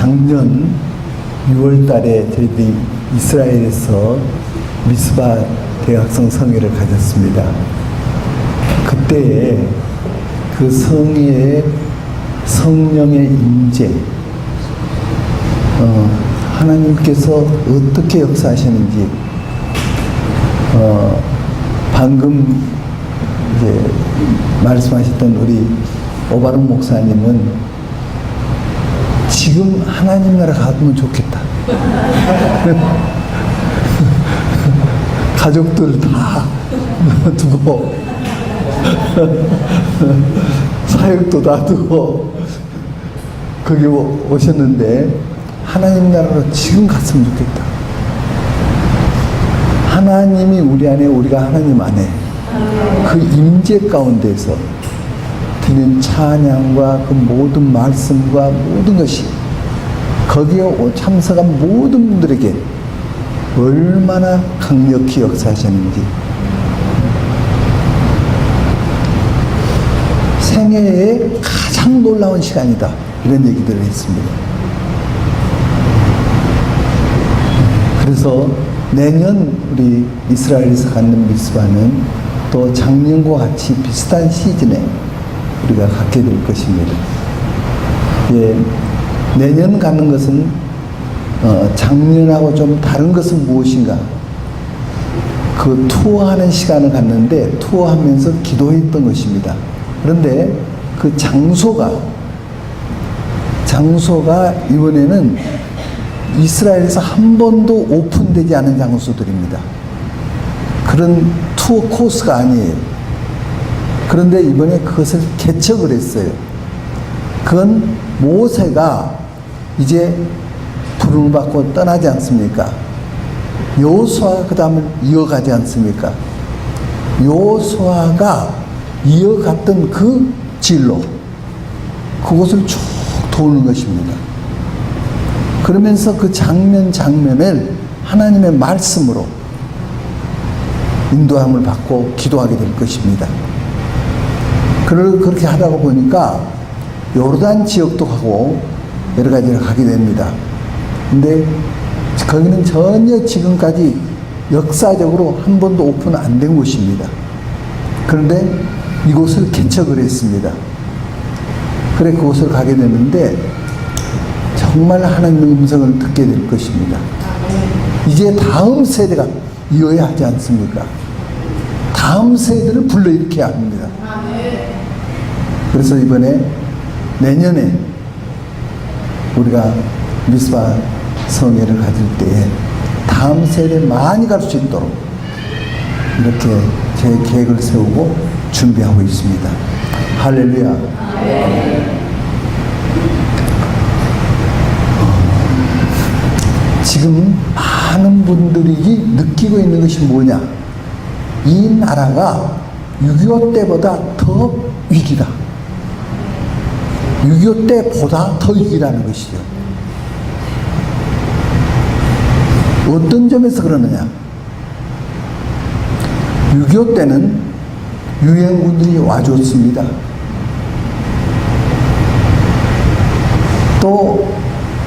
작년 6월 달에 저희들이 이스라엘에서 미스바 대학성 성회를 가졌습니다. 그때에 그 성회의 성령의 임재, 하나님께서 어떻게 역사하시는지, 방금 이제 말씀하셨던 우리 오바론 목사님은 지금 하나님 나라 가면 좋겠다. 가족들 다 두고 사역도 놔두고 거기 오셨는데 하나님 나라로 지금 갔으면 좋겠다. 하나님이 우리 안에, 우리가 하나님 안에 그 임재 가운데서 드린 찬양과 그 모든 말씀과 모든 것이 거기에 참석한 모든 분들에게 얼마나 강력히 역사하셨는지, 생애의 가장 놀라운 시간이다, 이런 얘기들을 했습니다. 그래서 내년 우리 이스라엘에서 갖는 미스바는 또 작년과 같이 비슷한 시즌에 우리가 갖게 될 것입니다. 예, 내년 가는 것은 작년하고 좀 다른 것은 무엇인가? 그 투어하는 시간을 갖는데 투어하면서 기도했던 것입니다. 그런데 그 장소가 이번에는 이스라엘에서 한 번도 오픈되지 않은 장소들입니다. 그런 투어 코스가 아니에요. 그런데 이번에 그것을 개척을 했어요. 그건 모세가 이제 부름을 받고 떠나지 않습니까? 여호수아가 그 다음을 이어가지 않습니까? 여호수아가 이어갔던 그 진로, 그곳을 쭉 도는 것입니다. 그러면서 그 장면을 하나님의 말씀으로 인도함을 받고 기도하게 될 것입니다. 그렇게 하다가 보니까 요르단 지역도 가고 여러 가지를 가게 됩니다. 근데 거기는 전혀 지금까지 역사적으로 한 번도 오픈 안 된 곳입니다. 그런데 이곳을 개척을 했습니다. 그래 그곳을 가게 됐는데 정말 하나님의 음성을 듣게 될 것입니다. 이제 다음 세대가 이어야 하지 않습니까? 다음 세대를 불러일으켜야 합니다. 그래서 이번에 내년에 우리가 미스바 성회를 가질 때에 다음 세대에 많이 갈 수 있도록 이렇게 제 계획을 세우고 준비하고 있습니다. 할렐루야. 지금 많은 분들이 느끼고 있는 것이 뭐냐? 이 나라가 6.25 때보다 더 위기다. 6.25 때보다 더 위기라는 것이죠. 어떤 점에서 그러느냐? 6.25 때는 유엔군들이 와줬습니다. 또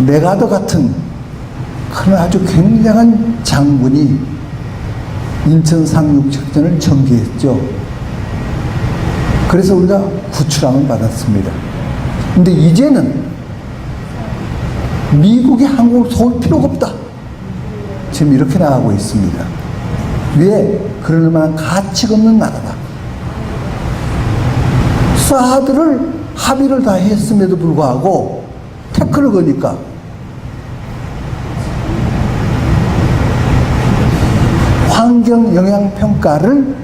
메가더 같은 그런 아주 굉장한 장군이 인천 상륙작전을 전개했죠. 그래서 우리가 구출함을 받았습니다. 근데 이제는 미국이 한국을 도울 필요가 없다, 지금 이렇게 나가고 있습니다. 왜? 그럴 만한 가치가 없는 나라다. 사드를 합의를 다 했음에도 불구하고 태클을 거니까 환경 영향 평가를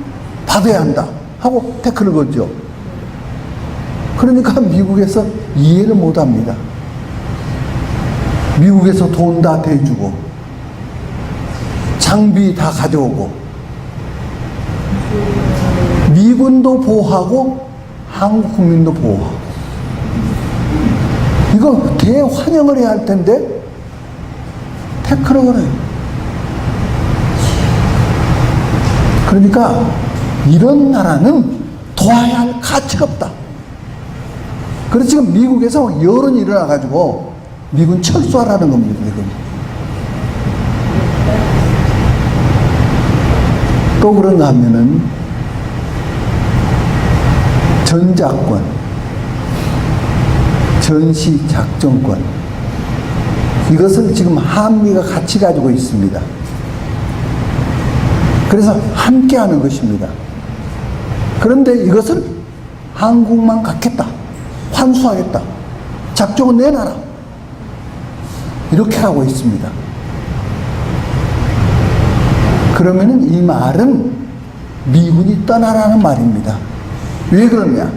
받아야 한다 하고 태클을 거죠. 그러니까 미국에서 이해를 못 합니다. 미국에서 돈 다 대주고 장비 다 가져오고 미군도 보호하고 한국 국민도 보호하고, 이거 대환영을 해야 할 텐데 태클을 걸어요. 그러니까 이런 나라는 도와야 할 가치가 없다. 그래서 지금 미국에서 여론이 일어나가지고 미군 철수하라는 겁니다, 지금. 또 그런가 하면은 전작권, 전시작전권, 이것을 지금 한미가 같이 가지고 있습니다. 그래서 함께 하는 것입니다. 그런데 이것을 한국만 갖겠다, 환수하겠다, 작정은 내놔라, 이렇게 하고 있습니다. 그러면은 이 말은 미군이 떠나라는 말입니다. 왜 그러냐?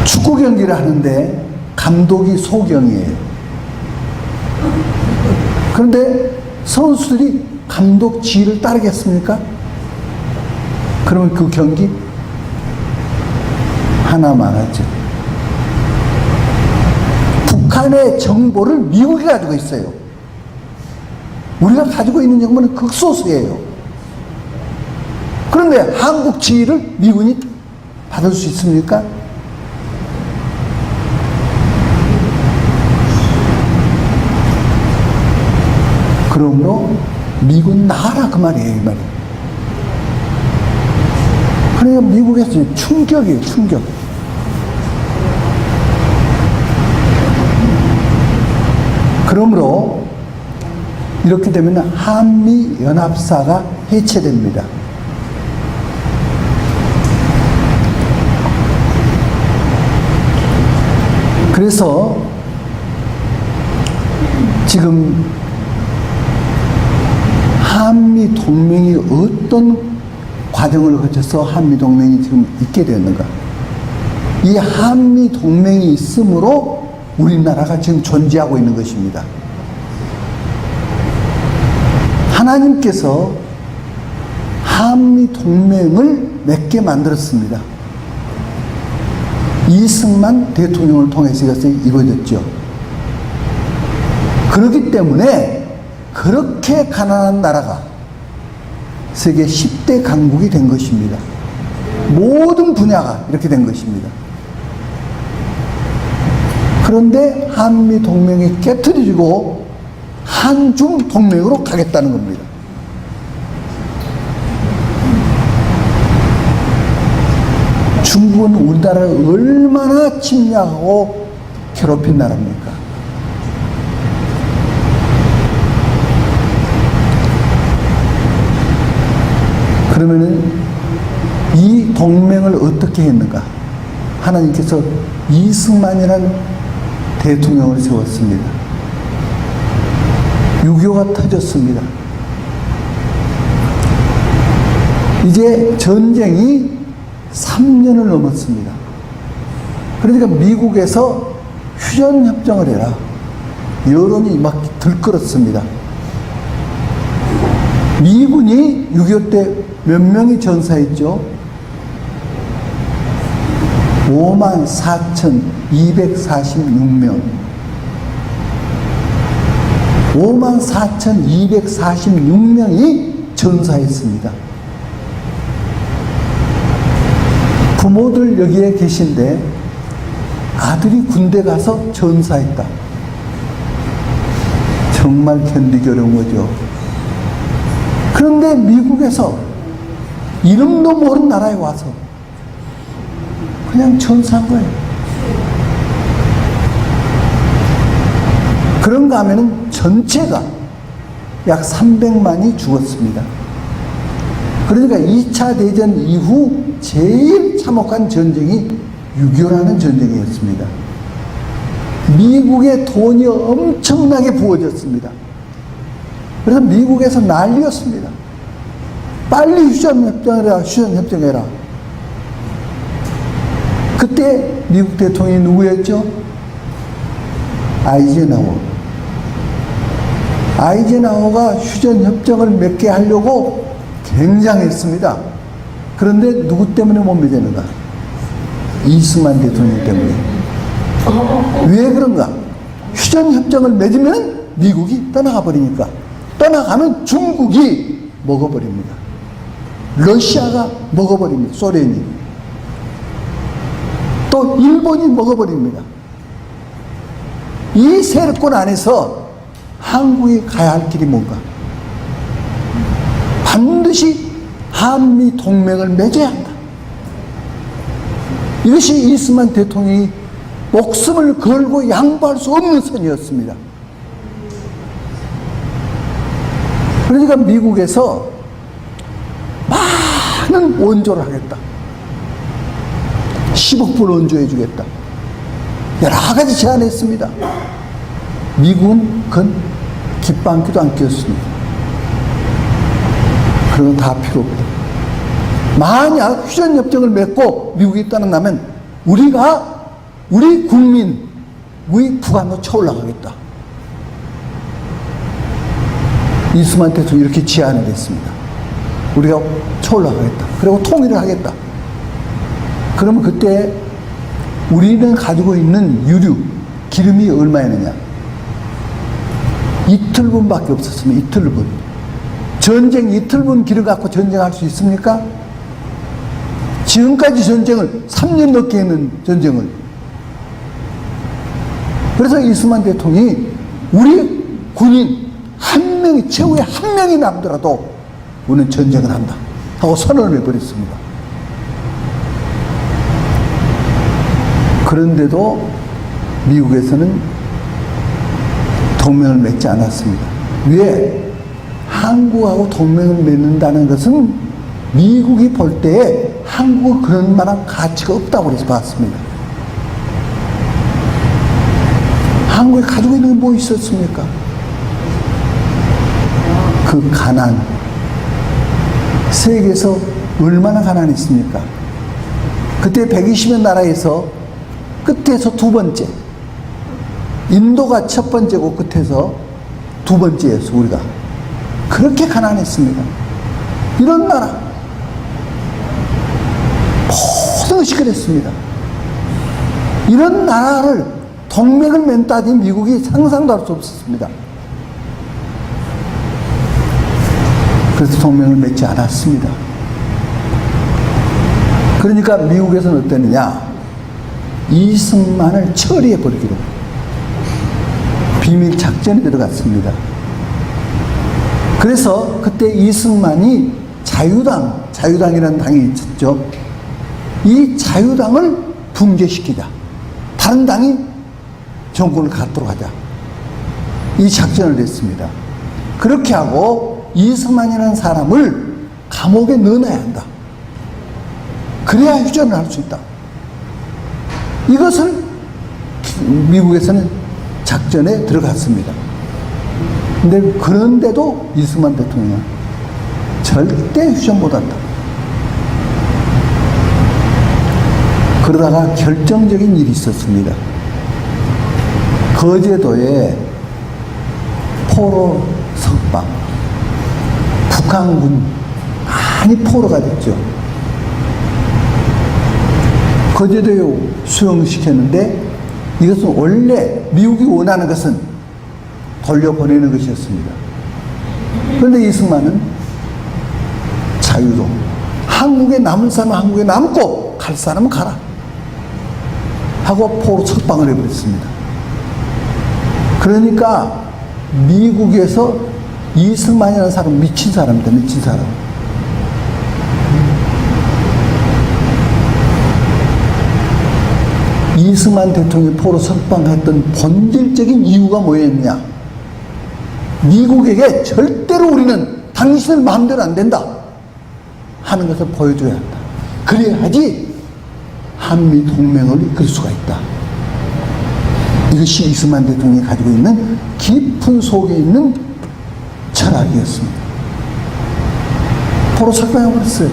축구 경기를 하는데 감독이 소경이에요. 그런데 선수들이 감독 지휘를 따르겠습니까? 그러면 그 경기 하나만 하죠. 북한의 정보를 미국이 가지고 있어요. 우리가 가지고 있는 정보는 극소수예요. 그런데 한국 지휘를 미군이 받을 수 있습니까? 그러므로 미군 나가라, 그 말이에요, 이 말이. 그러니까 미국에서 충격이에요, 충격. 그러므로 이렇게 되면 한미연합사가 해체됩니다. 그래서 지금 한미 동맹이 어떤 과정을 거쳐서 한미 동맹이 지금 있게 되었는가? 이 한미 동맹이 있으므로 우리나라가 지금 존재하고 있는 것입니다. 하나님께서 한미 동맹을 맺게 만들었습니다. 이승만 대통령을 통해서 이것이 이루어졌죠. 그렇기 때문에 그렇게 가난한 나라가 세계 10대 강국이 된 것입니다. 모든 분야가 이렇게 된 것입니다. 그런데 한미 동맹이 깨트려지고 한중 동맹으로 가겠다는 겁니다. 중국은 우리나라를 얼마나 침략하고 괴롭힌 나라입니까? 그러면은 이 동맹을 어떻게 했는가? 하나님께서 이승만이라는 대통령을 세웠습니다. 6.25가 터졌습니다. 이제 전쟁이 3년을 넘었습니다. 그러니까 미국에서 휴전협정을 해라. 여론이 막 들끓었습니다. 미군이 6.25 때 몇 명이 전사했죠? 54,246명. 54,246명이 전사했습니다. 부모들 여기에 계신데 아들이 군대 가서 전사했다. 정말 견디기 어려운 거죠. 그런데 미국에서 이름도 모르는 나라에 와서 그냥 전사한 거예요. 그런가 하면은 전체가 약 300만이 죽었습니다. 그러니까 2차 대전 이후 제일 참혹한 전쟁이 6.25라는 전쟁이었습니다. 미국의 돈이 엄청나게 부어졌습니다. 그래서 미국에서 난리였습니다. 빨리 휴전협정해라, 휴전협정해라. 그때 미국 대통령이 누구였죠? 아이젠하워. 아이젠하워가 휴전협정을 맺게 하려고 굉장했습니다. 그런데 누구 때문에 못 맺었는가? 이승만 대통령 때문에. 왜 그런가? 휴전협정을 맺으면 미국이 떠나가 버리니까. 떠나가면 중국이 먹어버립니다. 러시아가 먹어버립니다. 소련이. 또 일본이 먹어버립니다. 이 세력권 안에서 한국이 가야 할 길이 뭔가? 반드시 한미 동맹을 맺어야 한다. 이것이 이스만 대통령이 목숨을 걸고 양보할 수 없는 선이었습니다. 그러니까 미국에서 많은 원조를 하겠다. 10억 불 원조해 주겠다. 여러 가지 제안했습니다. 미국은 그건 깃방귀도 안 꼈습니다. 그런 건 다 필요 없다. 만약 휴전협정을 맺고 미국이 떠난다면 우리 국민이 북한으로 쳐올라가겠다. 이스만 대통령이 이렇게 제안을 했습니다. 우리가 쳐올라가겠다. 그리고 통일을 하겠다. 그러면 그때 우리는 가지고 있는 유류, 기름이 얼마였느냐? 이틀분밖에 없었으면 이틀분. 전쟁 이틀분 기름 갖고 전쟁할 수 있습니까? 지금까지 전쟁을 3년 넘게 했는 전쟁을. 그래서 이스만 대통령이 우리 군인 한 명이, 최후에 한 명이 남더라도 우리는 전쟁을 한다 하고 선언을 해버렸습니다. 그런데도 미국에서는 동맹을 맺지 않았습니다. 왜? 한국하고 동맹을 맺는다는 것은 미국이 볼 때에 한국은 그런 만한 가치가 없다고 그래서 봤습니다. 한국에 가지고 있는 게 뭐 있었습니까? 그 가난. 세계에서 얼마나 가난했습니까? 그때 120여 나라에서 끝에서 두 번째. 인도가 첫 번째고 끝에서 두 번째였어, 우리가. 그렇게 가난했습니다. 이런 나라. 모든 것이 그랬습니다. 이런 나라를 동맹을 맺다니 미국이 상상도 할 수 없었습니다. 그래서 동맹을 맺지 않았습니다. 그러니까 미국에서는 어땠느냐? 이승만을 처리해버리기로 비밀 작전에 들어갔습니다. 그래서 그때 이승만이 자유당이라는 당이 있었죠. 이 자유당을 붕괴시키자. 다른 당이 정권을 갖도록 하자. 이 작전을 냈습니다. 그렇게 하고 이승만이라는 사람을 감옥에 넣어놔야 한다. 그래야 휴전을 할 수 있다. 이것을 미국에서는 작전에 들어갔습니다. 근데 그런데도 이승만 대통령은 절대 휴전 못한다. 그러다가 결정적인 일이 있었습니다. 거제도에 포로 석방, 북한군 많이 포로가 됐죠. 거제도에 수용시켰는데 이것은 원래 미국이 원하는 것은 돌려보내는 것이었습니다. 그런데 이승만은 자유도, 한국에 남은 사람은 한국에 남고 갈 사람은 가라 하고 포로 석방을 해버렸습니다. 그러니까 미국에서 이승만이라는 사람은 미친 사람이다. 미친 사람. 이승만 대통령이 포로 석방했던 본질적인 이유가 뭐였냐? 미국에게 절대로 우리는 당신의 마음대로 안 된다 하는 것을 보여줘야 한다. 그래야지 한미 동맹을 이끌 수가 있다. 이것이 이승만 대통령이 가지고 있는 깊은 속에 있는 철학이었습니다. 포로 석방해버렸어요.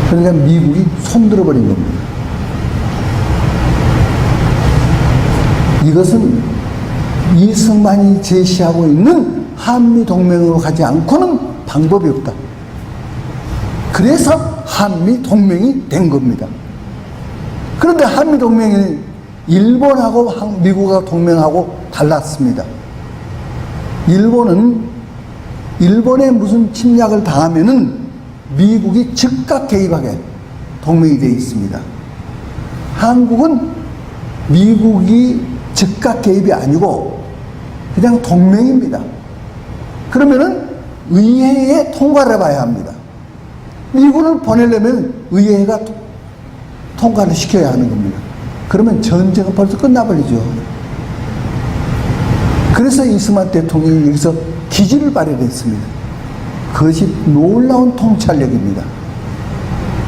그러니까 미국이 손들어버린 겁니다. 이것은 이승만이 제시하고 있는 한미 동맹으로 가지 않고는 방법이 없다. 그래서 한미 동맹이 된 겁니다. 그런데 한미 동맹이 일본하고 미국하고 동맹하고 달랐습니다. 일본에 무슨 침략을 당하면은 미국이 즉각 개입하게 동맹이 되어 있습니다. 한국은 미국이 즉각 개입이 아니고 그냥 동맹입니다. 그러면은 의회에 통과를 해봐야 합니다. 미군을 보내려면 의회가 통과를 시켜야 하는 겁니다. 그러면 전쟁은 벌써 끝나버리죠. 그래서 이스만 대통령이 여기서 기지를 발휘했습니다. 그것이 놀라운 통찰력입니다.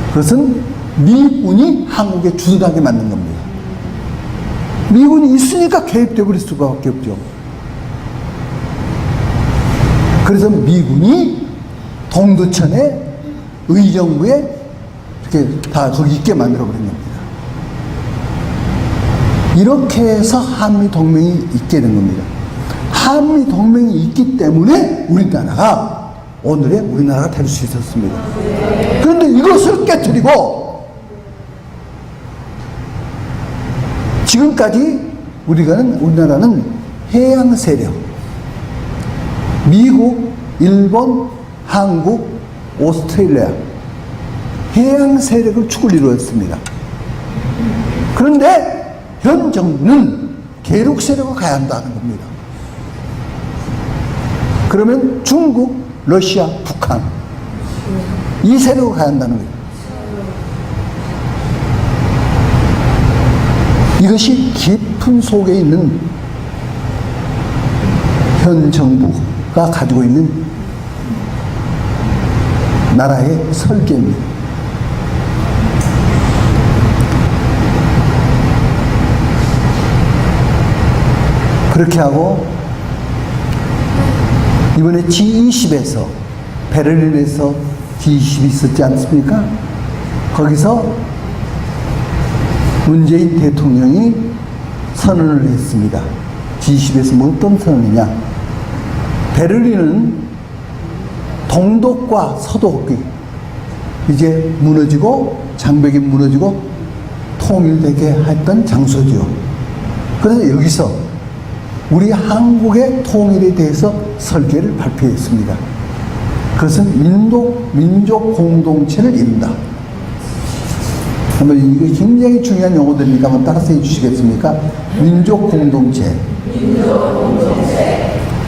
그것은 미군이 한국에 주둔하게 만든 겁니다. 미군이 있으니까 개입돼 버릴 수밖에 없죠. 그래서 미군이 동두천에 의정부에 이렇게 다 거기 있게 만들어 버린 겁니다. 이렇게 해서 한미 동맹이 있게 된 겁니다. 한미 동맹이 있기 때문에 우리나라가 오늘의 우리나라가 될 수 있었습니다. 그런데 이것을 깨뜨리고 지금까지 우리나라는 해양 세력, 미국, 일본, 한국, 오스트레일리아 해양 세력을 축을 이루었습니다. 그런데 현 정부는 계륙 세력으로 가야 한다는 겁니다. 그러면 중국, 러시아, 북한 이 세력으로 가야 한다는 거예요. 이것이 깊은 속에 있는 현 정부가 가지고 있는 나라의 설계입니다. 그렇게 하고 이번에 G20에서 베를린에서 G20이 있었지 않습니까? 거기서 문재인 대통령이 선언을 했습니다. G20에서 뭐 어떤 선언이냐? 베를린은 동독과 서독이 이제 무너지고 장벽이 무너지고 통일되게 했던 장소죠. 그래서 여기서 우리 한국의 통일에 대해서 설계를 발표했습니다. 그것은 민족 공동체를 이룬다. 한번 이거 굉장히 중요한 용어들이니까 한번 따라서 해주시겠습니까? 민족 공동체.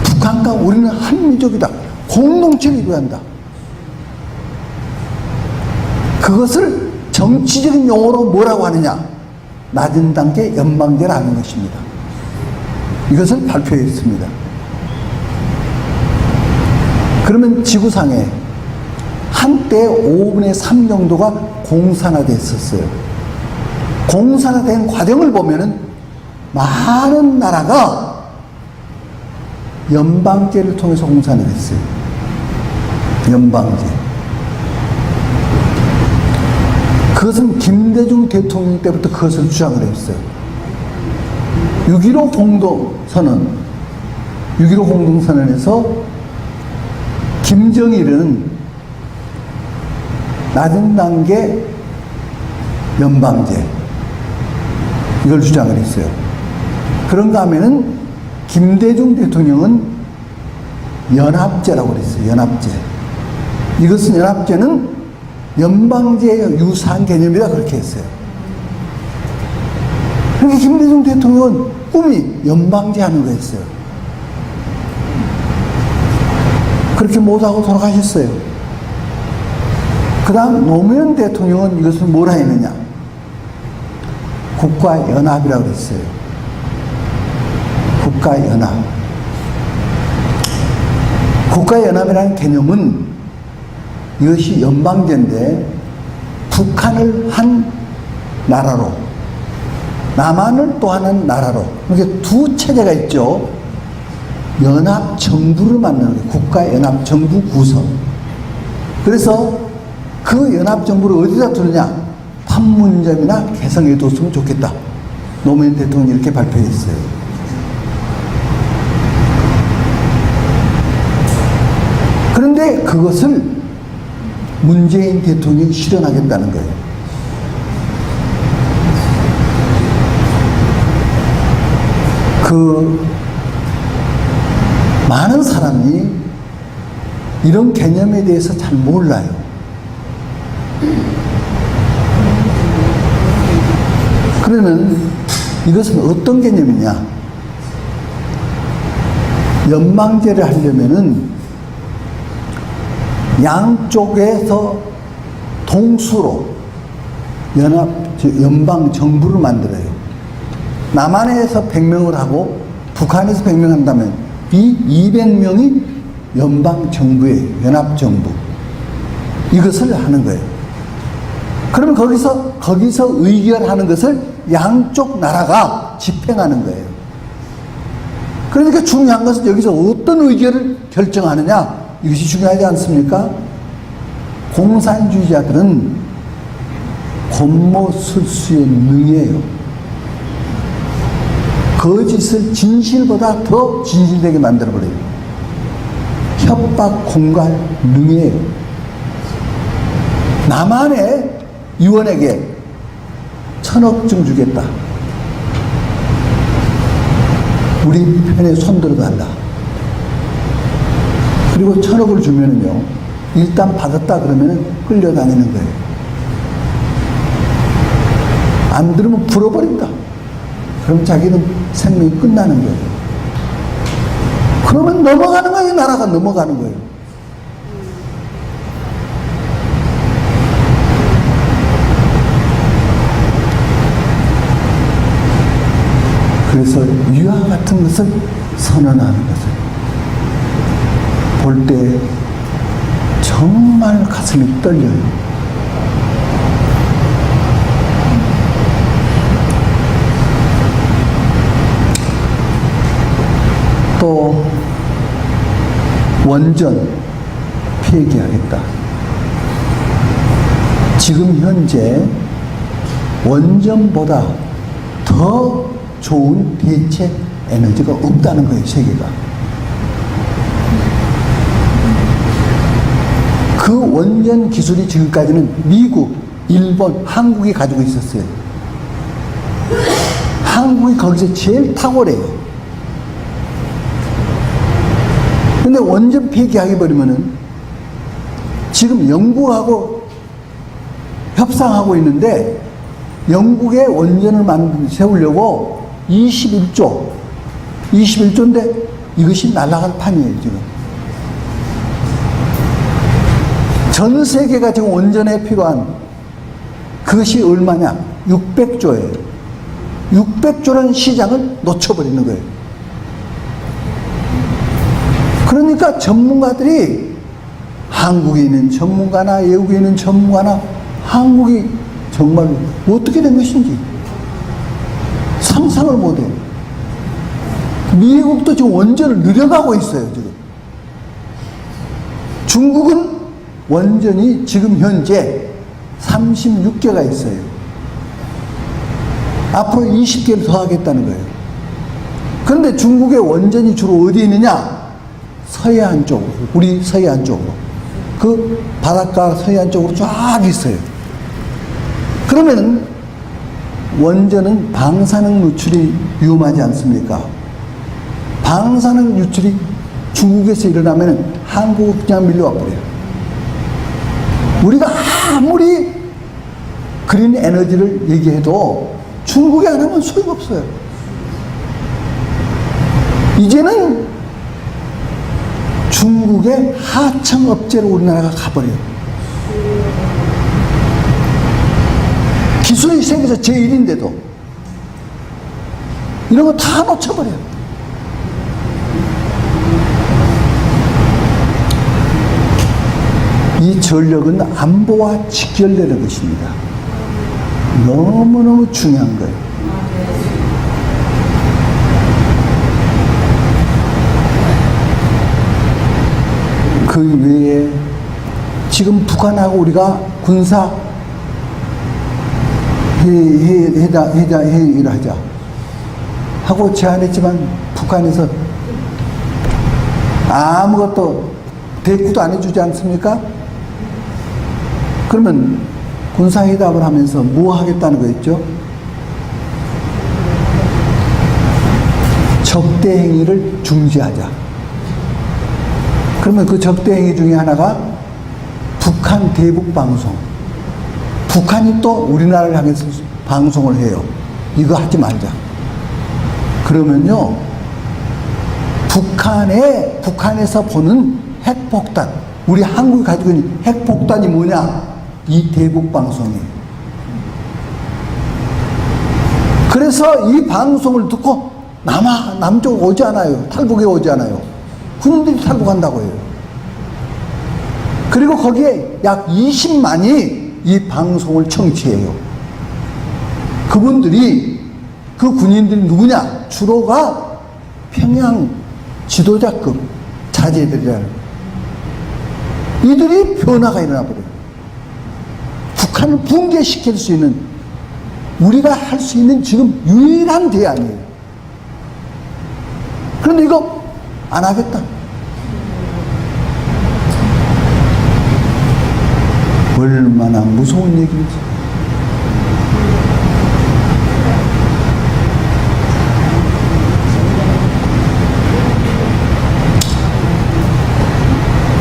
북한과 우리는 한 민족이다. 공동체를 이루어야 한다. 그것을 정치적인 용어로 뭐라고 하느냐? 낮은 단계 연방제라는 것입니다. 이것을 발표했습니다. 그러면 지구상에 한때 5분의 3 정도가 공산화됐었어요. 공산화된 과정을 보면은 많은 나라가 연방제를 통해서 공산화됐어요. 연방제. 그것은 김대중 대통령 때부터 그것을 주장을 했어요. 6.15 공동선언에서 김정일은 낮은 단계 연방제 이걸 주장을 했어요. 그런가 하면은 김대중 대통령은 연합제라고 그랬어요. 연합제. 이것은 연합제는 연방제에 유사한 개념이라 그렇게 했어요. 그러니까 김대중 대통령은 꿈이 연방제 하는 거였어요. 그렇게 못하고 돌아가셨어요. 그 다음 노무현 대통령은 이것을 뭐라 했느냐? 국가연합이라고 그랬어요. 국가연합. 국가연합이라는 개념은 이것이 연방제인데 북한을 한 나라로 남한을 또 하는 나라로 이렇게 두 체제가 있죠. 연합정부를 만드는 거예요. 국가연합정부 구성. 그래서 그 연합정부를 어디다 두느냐? 판문점이나 개성에 뒀으면 좋겠다. 노무현 대통령이 이렇게 발표했어요. 그런데 그것을 문재인 대통령이 실현하겠다는 거예요. 많은 사람이 이런 개념에 대해서 잘 몰라요. 그러면 이것은 어떤 개념이냐? 연방제를 하려면은 양쪽에서 동수로 연방 정부를 만들어요. 남한에서 100명을 하고 북한에서 100명 한다면 이 200명이 연방 정부예요. 연합 정부. 이것을 하는 거예요. 그러면 거기서 의결하는 것을 양쪽 나라가 집행하는 거예요. 그러니까 중요한 것은 여기서 어떤 의결을 결정하느냐, 이것이 중요하지 않습니까? 공산주의자들은 권모술수의 능이에요. 거짓을 진실보다 더 진실되게 만들어버려요. 협박, 공갈, 능이에요. 남한의 의원에게 1,000억쯤 주겠다. 우리 편에 손들어 달라. 그리고 1,000억을 주면은요, 일단 받았다 그러면은 끌려다니는 거예요. 안 들으면 불어버린다. 그럼 자기는 생명이 끝나는 거예요. 그러면 넘어가는 거예요. 나라가 넘어가는 거예요. 그래서 위와 같은 것을 선언하는 것을 볼 때 정말 가슴이 떨려요. 또 원전 폐기하겠다. 지금 현재 원전보다 더 좋은 대체 에너지가 없다는 거예요, 세계가. 그 원전 기술이 지금까지는 미국, 일본, 한국이 가지고 있었어요. 한국이 거기서 제일 탁월해요. 근데 원전 폐기하게 버리면은 지금 영국하고 협상하고 있는데 영국의 원전을 세우려고 21조인데 이것이 날아갈 판이에요, 지금. 전 세계가 지금 원전에 필요한 그것이 얼마냐? 600조예요. 600조라는 시장을 놓쳐버리는 거예요. 그러니까 전문가들이 한국에 있는 전문가나 외국에 있는 전문가나 한국이 정말 어떻게 된 것인지 상상을 못해요. 미국도 지금 원전을 늘려가고 있어요, 지금. 중국은 원전이 지금 현재 36개가 있어요. 앞으로 20개를 더 하겠다는 거예요. 그런데 중국의 원전이 주로 어디에 있느냐? 서해안 쪽으로, 우리 서해안 쪽으로. 그 바닷가 서해안 쪽으로 쫙 있어요. 그러면 원전은 방사능 누출이 위험하지 않습니까? 방사능 누출이 중국에서 일어나면 한국은 그냥 밀려와 버려요. 우리가 아무리 그린 에너지를 얘기해도 중국이 안 하면 소용없어요. 이제는 중국의 하청업체로 우리나라가 가버려요. 기술이 세계에서 제1인데도 이런 거 다 놓쳐버려요. 이 전력은 안보와 직결되는 것입니다. 너무너무 중요한 거예요. 그 외에 지금 북한하고 우리가 군사 회의를 하자 하고 제안했지만 북한에서 아무것도 대꾸도 안 해주지 않습니까? 그러면 군사회담을 하면서 뭐 하겠다는 거였죠? 적대 행위를 중지하자. 그러면 그 적대 행위 중에 하나가 북한 대북 방송. 북한이 또 우리나라를 향해서 방송을 해요. 이거 하지 말자. 그러면요, 북한에서 보는 핵폭탄, 우리 한국이 가지고 있는 핵폭탄이 뭐냐? 이 대북 방송이에요. 그래서 이 방송을 듣고 남쪽 오지 않아요. 탈북에 오지 않아요. 군인들이 탈북한다고 해요. 그리고 거기에 약 20만이 이 방송을 청취해요. 그분들이, 그 군인들이 누구냐? 주로가 평양 지도자급 자제들이라는, 이들이 변화가 일어나 버려요. 북한을 붕괴시킬 수 있는, 우리가 할 수 있는 지금 유일한 대안이에요. 그런데 이거 안 하겠다. 얼마나 무서운 얘기인지.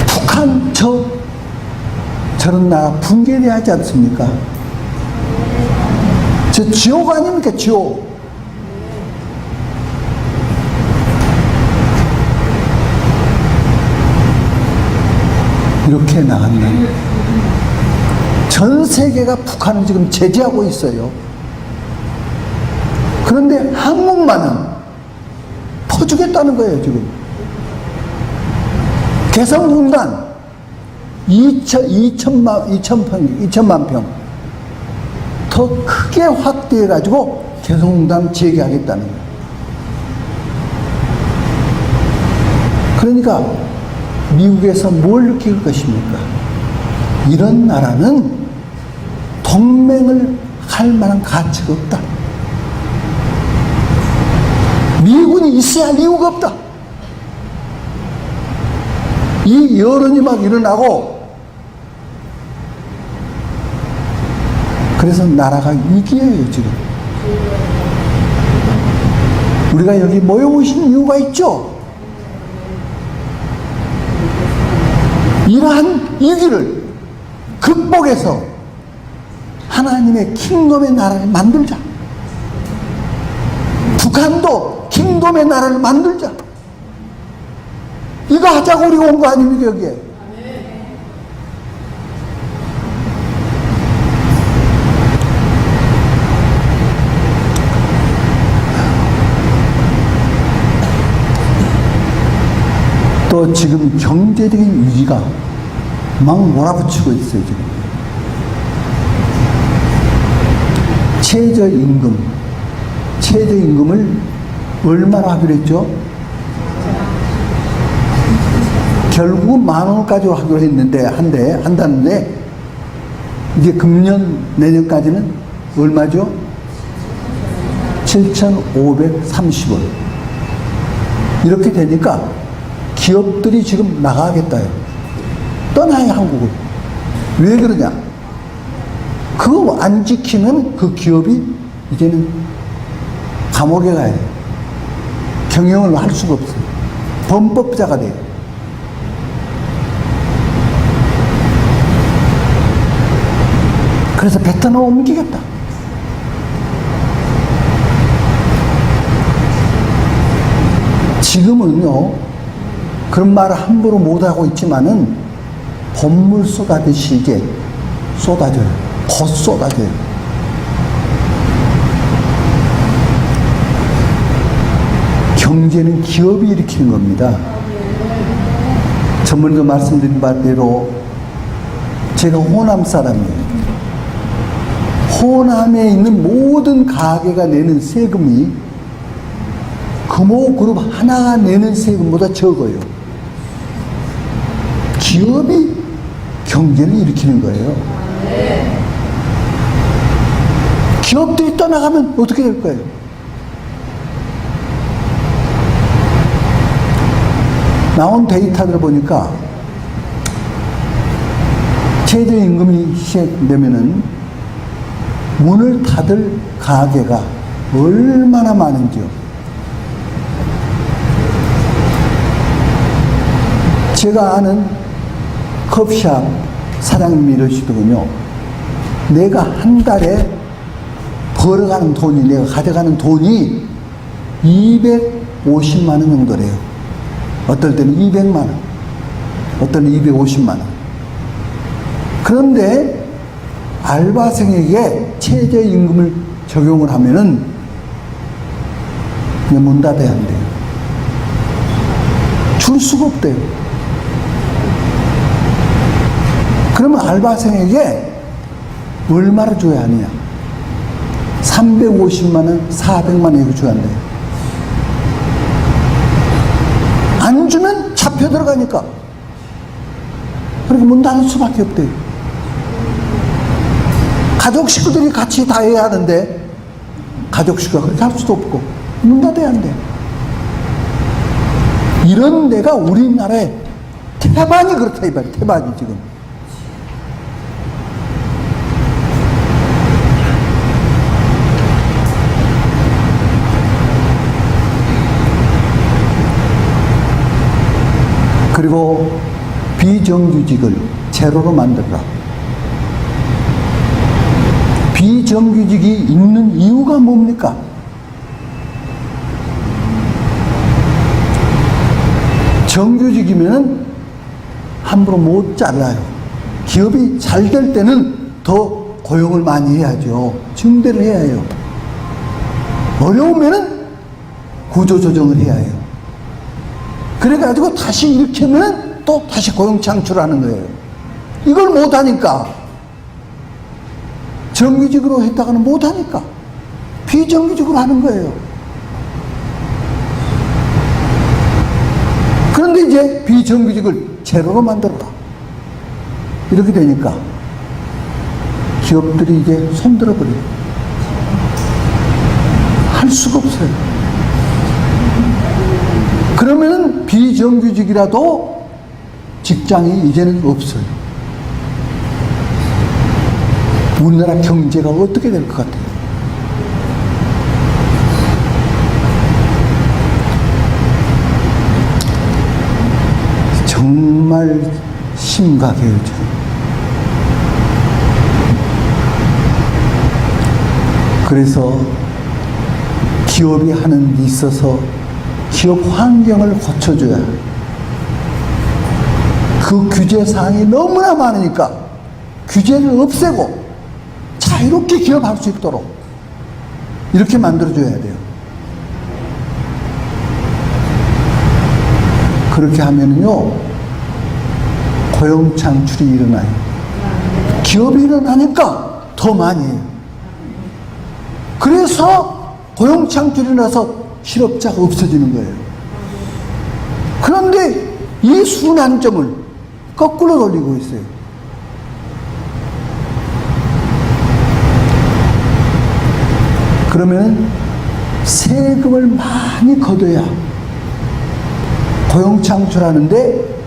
북한 저런 나라 붕괴돼야 하지 않습니까? 저 지옥 아닙니까? 지옥. 이렇게 나간다는, 전 세계가 북한을 지금 제재하고 있어요. 그런데 한국만은 퍼주겠다는 거예요, 지금. 개성공단 2천만 평 더 크게 확대해가지고 개성공단 재개하겠다는 거예요. 그러니까 미국에서 뭘 느낄 것입니까? 이런 나라는 동맹을 할 만한 가치가 없다. 미군이 있어야 할 이유가 없다. 이 여론이 막 일어나고, 그래서 나라가 위기예요, 지금. 우리가 여기 모여오신 이유가 있죠? 이러한 위기를 극복해서 하나님의 킹덤의 나라를 만들자. 북한도 킹덤의 나라를 만들자. 이거 하자고 우리가 온 거 아닙니까, 여기에? 또 지금 경제적인 위기가 막 몰아붙이고 있어요, 지금. 최저임금을 얼마나 하기로 했죠? 결국 10,000원까지 하기로 했는데, 한다는데, 이제 금년, 내년까지는 얼마죠? 7,530원. 이렇게 되니까 기업들이 지금 나가겠다요. 떠나요, 한국을. 왜 그러냐? 그거 안 지키면 그 기업이 이제는 감옥에 가야 돼요. 경영을 할 수가 없어요. 범법자가 돼요. 그래서 베트남 옮기겠다. 지금은요, 그런 말을 함부로 못하고 있지만은 본물 쏟아듯이 이제 쏟아져요. 곧 쏟아져요. 경제는 기업이 일으키는 겁니다. 전번에도 말씀드린 바대로 제가 호남 사람이에요. 호남에 있는 모든 가게가 내는 세금이 금호그룹 하나가 내는 세금보다 적어요. 기업이 경제를 일으키는 거예요. 기업들이 떠나가면 어떻게 될 거예요? 나온 데이터를 보니까 최저임금이 시행되면은 문을 닫을 가게가 얼마나 많은지요. 제가 아는 커피숍 사장님이 이러시더군요. 내가 한 달에 벌어가는 돈이, 내가 가져가는 돈이 250만 원 정도래요. 어떨 때는 200만 원, 어떨 때는 250만 원. 그런데 알바생에게 최저임금을 적용을 하면은 그냥 문 닫아야 한대요. 줄 수가 없대요. 그러면 알바생에게 얼마를 줘야 하느냐? 350만 원, 400만 원 이렇게 줘야 한대요. 안 주면 잡혀 들어가니까. 그러니까 문 닫을 수밖에 없대요. 가족 식구들이 같이 다 해야 하는데 가족 식구가 그렇게 할 수도 없고 문 닫아야 한대. 이런 데가 우리나라의 태반이 그렇다 이 말이야. 태반이 지금. 그리고 비정규직을 제로로 만들어라. 비정규직이 있는 이유가 뭡니까? 정규직이면 함부로 못 잘라요. 기업이 잘 될 때는 더 고용을 많이 해야죠. 증대를 해야 해요. 어려우면은 구조조정을 해야 해요. 그래가지고 다시 이렇게 하면 또 다시 고용 창출하는 거예요. 이걸 못하니까 정규직으로 했다가는 못하니까 비정규직으로 하는 거예요. 그런데 이제 비정규직을 제로로 만들어라. 이렇게 되니까 기업들이 이제 손들어버려요. 할 수가 없어요. 그러면은 비정규직이라도 직장이 이제는 없어요. 우리나라 경제가 어떻게 될 것 같아요? 정말 심각해요, 지금. 그래서 기업이 하는 데 있어서 기업 환경을 고쳐줘야 그 규제 사항이 너무나 많으니까 규제를 없애고 자유롭게 기업할 수 있도록 이렇게 만들어줘야 돼요. 그렇게 하면요 고용 창출이 일어나요. 기업이 일어나니까 더 많이 해요. 그래서 고용 창출이 나서 실업자가 없어지는 거예요. 그런데 이 순환점을 거꾸로 돌리고 있어요. 그러면 세금을 많이 걷어야 고용 창출하는데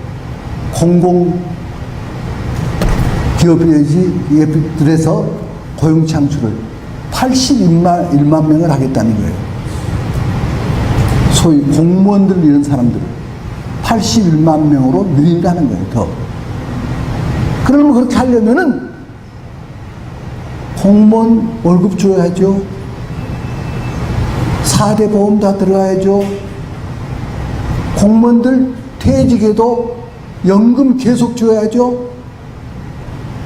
공공기업들에서 고용 창출을 81만 명을 하겠다는 거예요. 소위 공무원들 이런 사람들을 81만 명으로 늘린다는 거예요. 더. 그러면 그렇게 하려면은 공무원 월급 줘야죠. 4대 보험 다 들어가야죠. 공무원들 퇴직에도 연금 계속 줘야죠.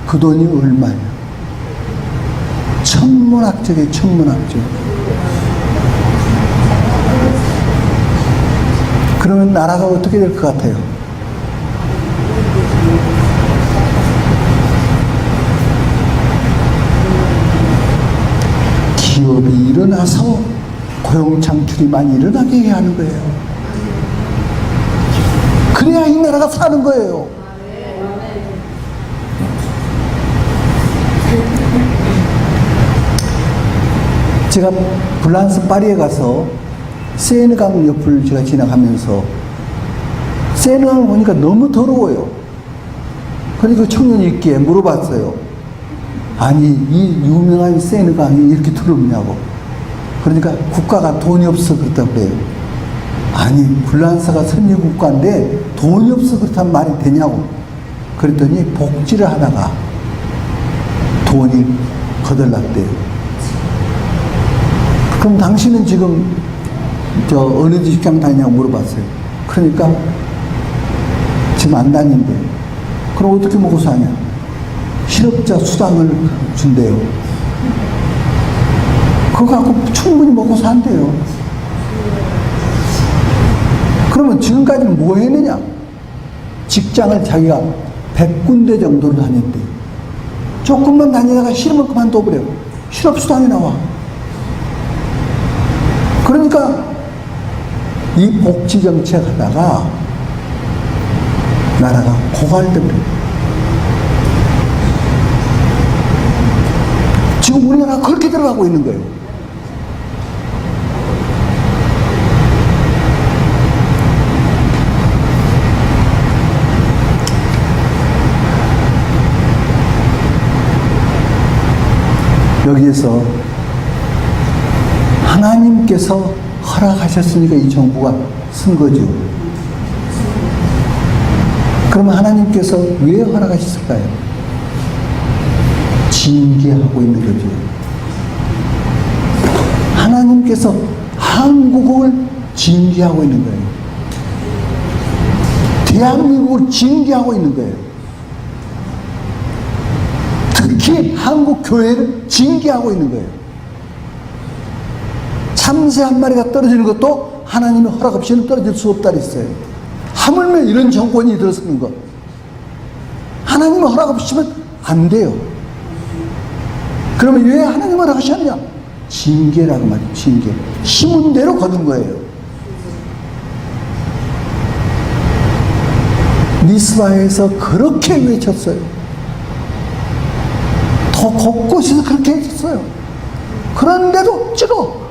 그 돈이 얼마냐? 천문학적이에요, 천문학적. 그러면 나라가 어떻게 될 것 같아요? 기업이 일어나서 고용 창출이 많이 일어나게 해야 하는 거예요. 그래야 이 나라가 사는 거예요. 제가 프랑스 파리에 가서 세느강 옆을 제가 지나가면서 세느강을 보니까 너무 더러워요. 그러니까 청년이 있기에 물어봤어요. 아니 이 유명한 세느강이 이렇게 더럽냐고. 그러니까 국가가 돈이 없어 그렇다고 그래요. 아니 프랑스가 선진국가인데 돈이 없어 그렇다는 말이 되냐고. 그랬더니 복지를 하다가 돈이 거덜났대요. 그럼 당신은 지금 어느 직장 다니냐고 물어봤어요. 그러니까 지금 안 다닌대. 그럼 어떻게 먹고 사냐? 실업자 수당을 준대요. 그거 갖고 충분히 먹고 산대요. 그러면 지금까지는 뭐 했느냐? 직장을 자기가 100군데 정도를 다녔대. 조금만 다니다가 싫으면 그만둬버려. 실업수당이 나와. 그러니까 이 복지정책 하다가 나라가 고갈돼버려. 지금 우리나라가 그렇게 들어가고 있는 거예요. 여기에서 하나님께서 허락하셨으니까 이 정부가 쓴 거죠. 그러면 하나님께서 왜 허락하셨을까요? 징계하고 있는 거죠. 하나님께서 한국을 징계하고 있는 거예요. 대한민국을 징계하고 있는 거예요. 특히 한국 교회를 징계하고 있는 거예요. 참새 한 마리가 떨어지는 것도 하나님의 허락 없이는 떨어질 수 없다 그랬어요. 하물며 이런 정권이 들어서는 것. 하나님의 허락 없이면 안 돼요. 그러면 왜 하나님의 허락 하셨냐? 징계라고 말이에요. 징계. 심은 대로 거둔 거예요. 미스바에서 그렇게 외쳤어요. 더 곳곳에서 그렇게 했었어요. 그런데도 찍어.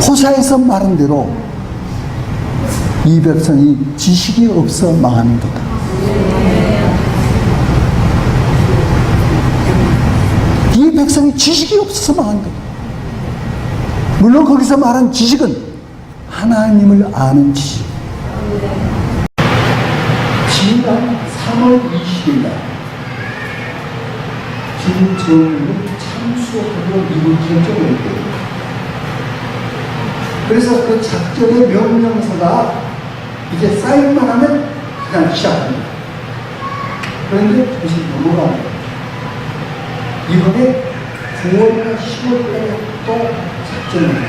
호사에서 말한 대로 이 백성이 지식이 없어 망하는 거다. 이 백성이 지식이 없어서 망한 거다. 물론 거기서 말한 지식은 하나님을 아는 지식. 지난 3월 20일 날 김정은을 참수하고 미국 결정을 했대요. 그래서 그 작전의 명령서가 이제 사인만 하면 그냥 시작합니다. 그런데 잠시 넘어갑니다. 이번에 9월이나 10월까지 또 작전을 해요.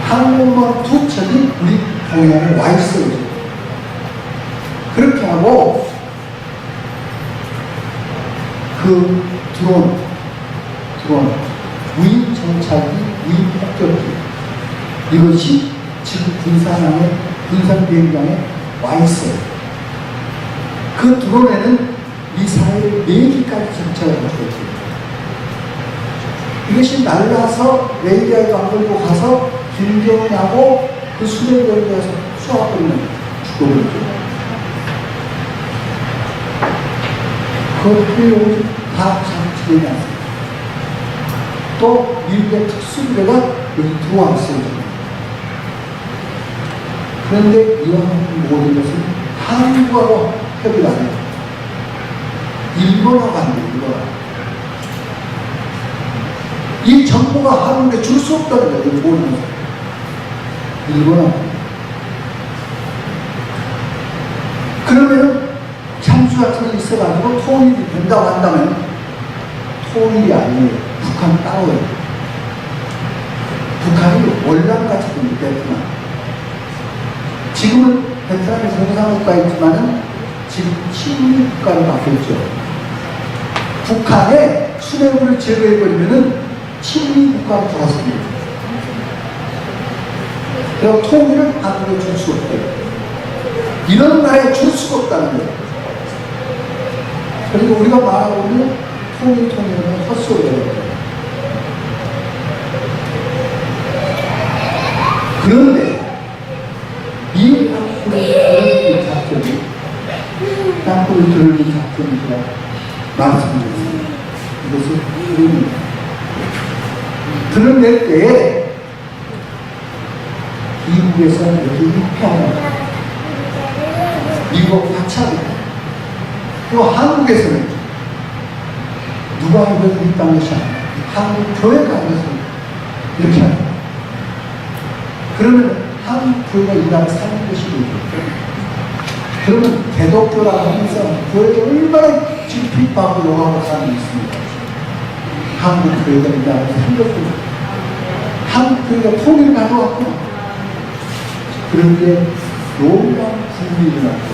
항공모함 2척이 우리 동해안에 와 있어요. 그렇게 하고 그 드론, 무인 정찰기, 무인 폭격기 이것이 지금 군산 비행장에 와 있어요. 그 드론에는 미사일 4기까지 장착을 하고 있어요. 이것이 날라서 레이더에 감돌고 가서 김정은하고 그 수레별에서 쏘아고 있는 주거든요. 그것들이 다 장치되지 않습니다. 또 미국의 특수부대가 여기 들어왔어요. 그런데 이와 모든 것은 한국하고 협의를 안 해요. 일본하고 안 돼요. 일본하고. 이 정부가 한국에 줄 수 없다는 거예요. 모든 것은. 일본하고. 그러면은 참수 같은 게 있어가지고 통일이 된다고 한다면 통일이 아니에요. 북한 따로예요. 북한이 월남같이 됩니다. 베트남. 지금은 베트남이 공산국가이지만은 지금 친미 국가로 바뀌었죠. 북한에 수뇌부를 제거해버리면은 친미 국가로 돌아섭니다. 그럼 통일을 한국에 줄 수 없대요. 이런 나라에 줄 수가 없다는 거예요. 그리고 우리가 말하고 있는 통일은 헛소리예요. 그런데 이 땅굴을 들는 작전이라 말씀드렸습니다. 이것을 드러낼 때에 미국에서 여기 입회합니다. 미국 하차합니다. 또 한국에서는 누가 이걸 있다는 것이 아니라 한국 교회가 안에서 이렇게 하는 거예요. 그러면 한국 교회가 이 나라를 사는 것이 뭐예요? 그러면 개독교라고 하면서 교회가 얼마나 지금 핍박하고 욕하고 사람이 있습니다. 한국 교회가 이 나라를 사는 것입니다. 한국 교회가 통일을 가져왔고 그런데 놀라운 분이 일어났고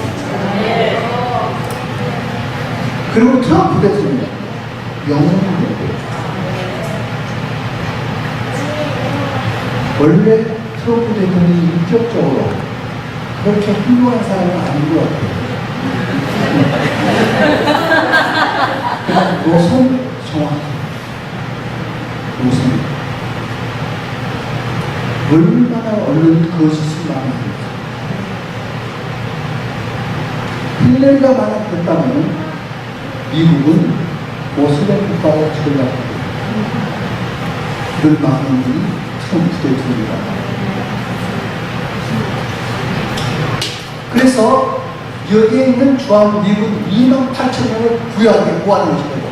그리고 트럼프 대통령 영웅이 되고 원래 트럼프 대통령이 인격적으로 그렇게 훌륭한 사람은 아닌 것 같아요. 그냥 노선 정확히 노선 얼마나 언론이 거짓을 많이 합니까? 힐러리가 만약 됐다면 미국은 모슬렘 국가가 되려고 그걸 막는 분이 트럼프 대통령이다. 그래서 여기에 있는 주한미군 28,000명을 구하는 것이고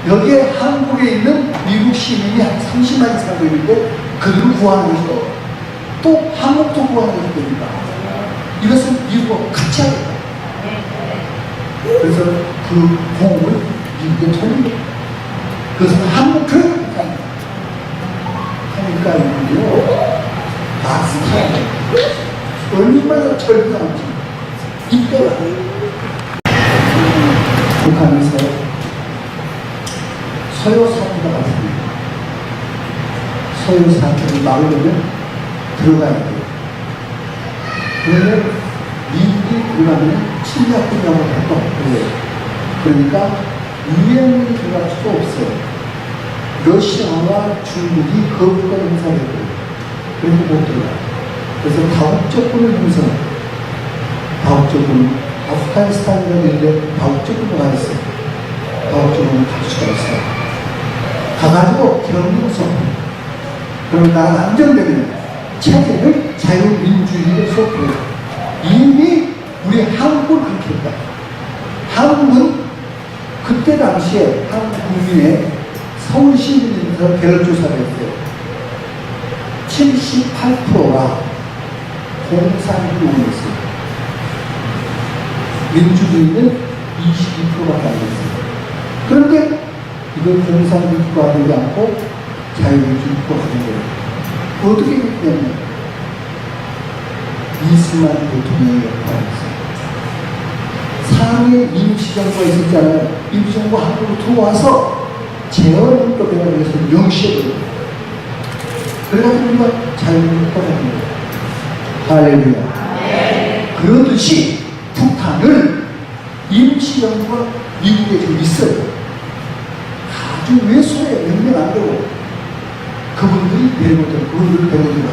여기에 한국에 있는 미국 시민이 한 30만 이상 되는데 그들을 구하는 것이고 또 한국도 구하는 것이 됩니다. 이것은 미국과 같이 하겠다. 그래서 그 공을 미국에 돌립니다. 그것은 한국 교회입니다. 하니까 이거요 박수하는 얼마나 철저한지 이때가 북한에서 서요 사태가 왔습니다. 서요 사태를 막으려면 들어가야 돼요. 그런데 미국이 들어가면 침략군이라고 해도 그래요. 그러니까 유엔이 들어갈 수도 없어요. 러시아와 중국이 거부권 행사했고 그래서 못 들어가요. 그래서 다국적군을 형성해요. 다국적군, 아프가니스탄이라는 데인데 다국적군도 가 있어요. 다국적군을 갈 수가 있어요. 가가지고 경륜성, 그럼 나라가 안정되면 체제를 자유민주주의로 수업해요. 이미 우리 한국은 그렇게 했다. 한국은 그때 당시에 한국 국민의 서울시민에서 개별조사를 했어요. 78%가 공산주의를 원했어요. 민주주의는 22%밖에 안 됐어요. 그런데 이걸 공산주의가 되지 않고 자유민주주의가 되는 거예요. 어떻게 됐냐면 이승만 대통령이 역할했어요. 상해 임시정부가 있었잖아요. 임시정부가 한국으로 들어와서 재헌헌법에 의해서 명시해버려요. 그래가지고 우리가 자유민주주의가 되는 거예요. 할렐루야. 네. 그러듯이 북한을 임시정부가 미국에 지금 있어요. 아주 외소에 몇 명 안 되고 그분들이 그분들을 데리고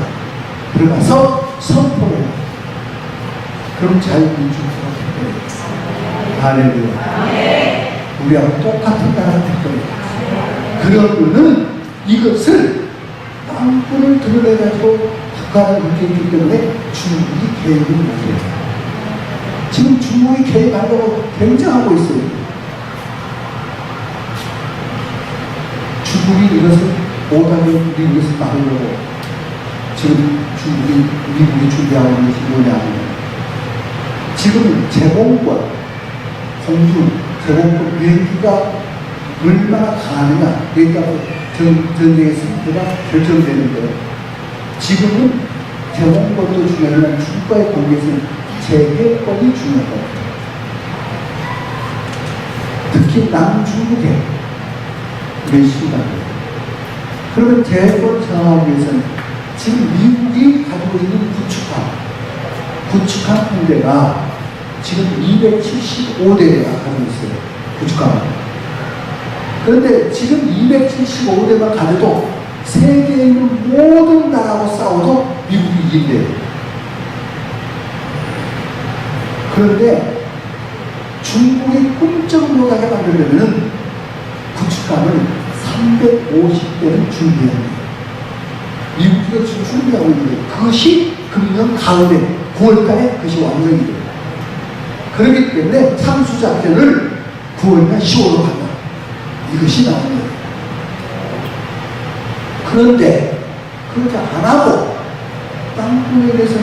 들어가서 선포를 해요. 그럼 자유민주주의가 돼요. 할렐루야. 네. 우리하고 똑같은 나라가 될 겁니다. 그러면은 이것을 땅굴을 드러내가지고 북한을 그렇게 했기 때문에 중국이 개입을 못해요. 지금 중국이 개입하려고 굉장하고 있어요. 중국이 이것을 못하면 미국에서 막으려고 지금 미국이 준비하고 있는 것이 뭐냐면 지금 제공권, 공중, 제공권 비행기가 얼마나 강하느냐 여기에 따라서 전쟁의 승패가 결정되는데 지금은 제공권도 중요하지만 중국과의 관계에서는 재해권이 중요하다. 특히 남중국에 몇시간 그러면 재해권을 정하기 위해서는 지금 미국이 가지고 있는 구축함 군대가 지금 275대가 가지고 있어요. 구축함. 그런데 지금 275대만 가져도 세계에 있는 모든 나라하고 싸워도 미국이 이긴대요. 그런데 중국이 꿈쩍 못하게 만들려면 구축함을 350대를 준비해야 돼요. 미국이 지금 준비하고 있는데 그것이 금년 가을에 9월달에 그것이 완성이 돼요. 그렇기 때문에 참수작전을 9월이나 10월로 간다. 이것이 나오는 거예요. 그런데 그렇게 안 하고 땅굴에 대해서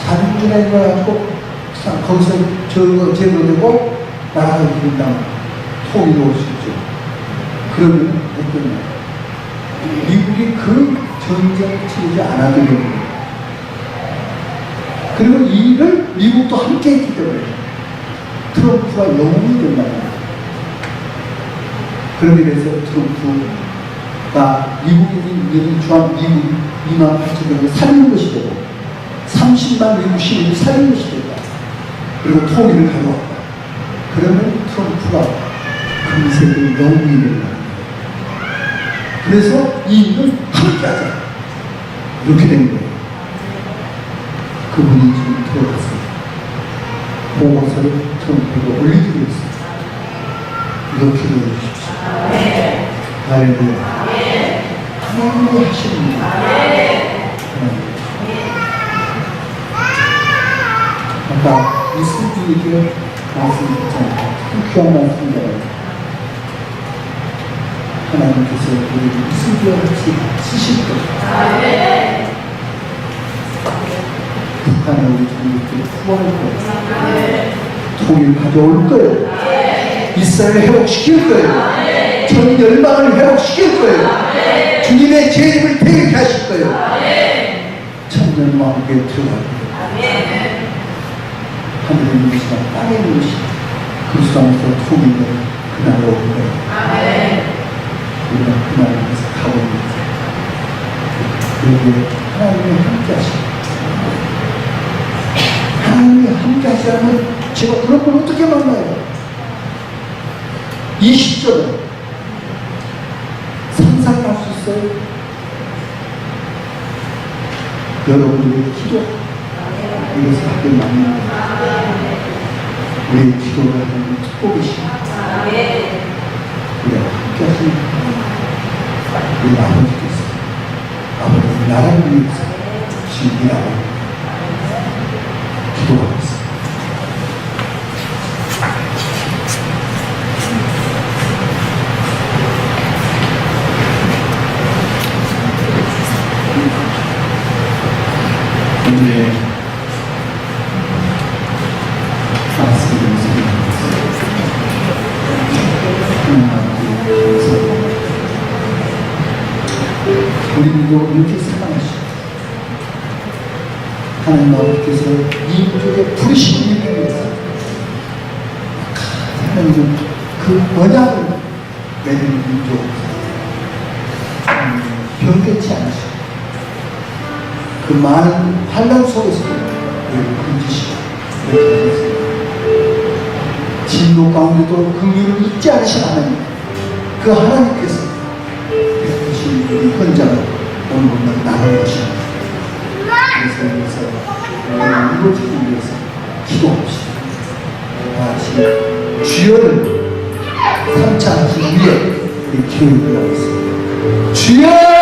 자민주의가 해갖고 거기서 제거되고 나라가 이룬다면 통일이 올 수 있죠. 그러면 어떤 미국이 그 전쟁을 치르지 않아도 됩니다. 그리고 이를 미국도 함께 했기 때문에 트럼프가 영웅이 된다면 그렇게 돼서 트럼프가 미국인이 주한 미국 2만 8천 명을 살리는 것이 되고 30만 미국 시민이 살리는 것이 된다. 그리고 통일을 가져왔다. 그러면 트럼프가 금세의 영웅이 된다. 그래서 이 일을 함께 하자. 이렇게 된 거예요. 그분이 지금 들어갔습니다. 보고서를 트럼프가 올리기로 했습니다. 이거 기도해 주십시오. 할렐루야. 하나님이 하시는 일. 아까 이슬기에게 말씀드렸잖아요. 귀한 말씀이잖아요. 하나님께서 우리를 이슬기와 같이 쓰실 거예요. 북한의 우리 종족들을 구원할 거예요. 통일 가져올 거예요. 이스라엘을 회복시킬 거예요. 전 열방을 회복시킬 거예요. 주님의 재림을 대하게 하실 거예요. 천년 왕국에 들어갈 거예요. 하늘에 있는 것이나 땅에 있는 것이나 그 수단에서 통일을 그날 올 거예요. 우리가 그날을 위해서 가고 있는 거예요. 여기에 하나님이 함께 하십니다. 하나님이 함께 하시라면 제가 그런 걸 어떻게 만나요? 이 시점에 상상할 수 있어요? 여러분들의 기도 이것을 하게 만드는 거예요. 우리의 기도를 하는 듣고 계십니다. 우리가 함께 하시는 우리 아버지께서 아버지 나라를 위해서 지금 이 아버지 기도하고 있습니다. 오늘의 말씀을 우리도 이렇게 사랑하시고 하나님 아버지께서 이 민족의 부르신 일을 위해서 하나님은 그 언약을 맺는 민족 변개치 않으시고 그 많은 환난 속에서도 우리를 건지시고 이렇게 하셨습니다. 진노 가운데도 긍휼을 잊지 않으신 하나님, 그 하나님께서 베푸신 우리 헌장을 오늘 나누는 것입니다. 그래서 여기서 우리를 이루어지기 위해서 기도합시다. 같이 주여를 삼창하신 후에 우리 기도를 하겠습니다. 주여!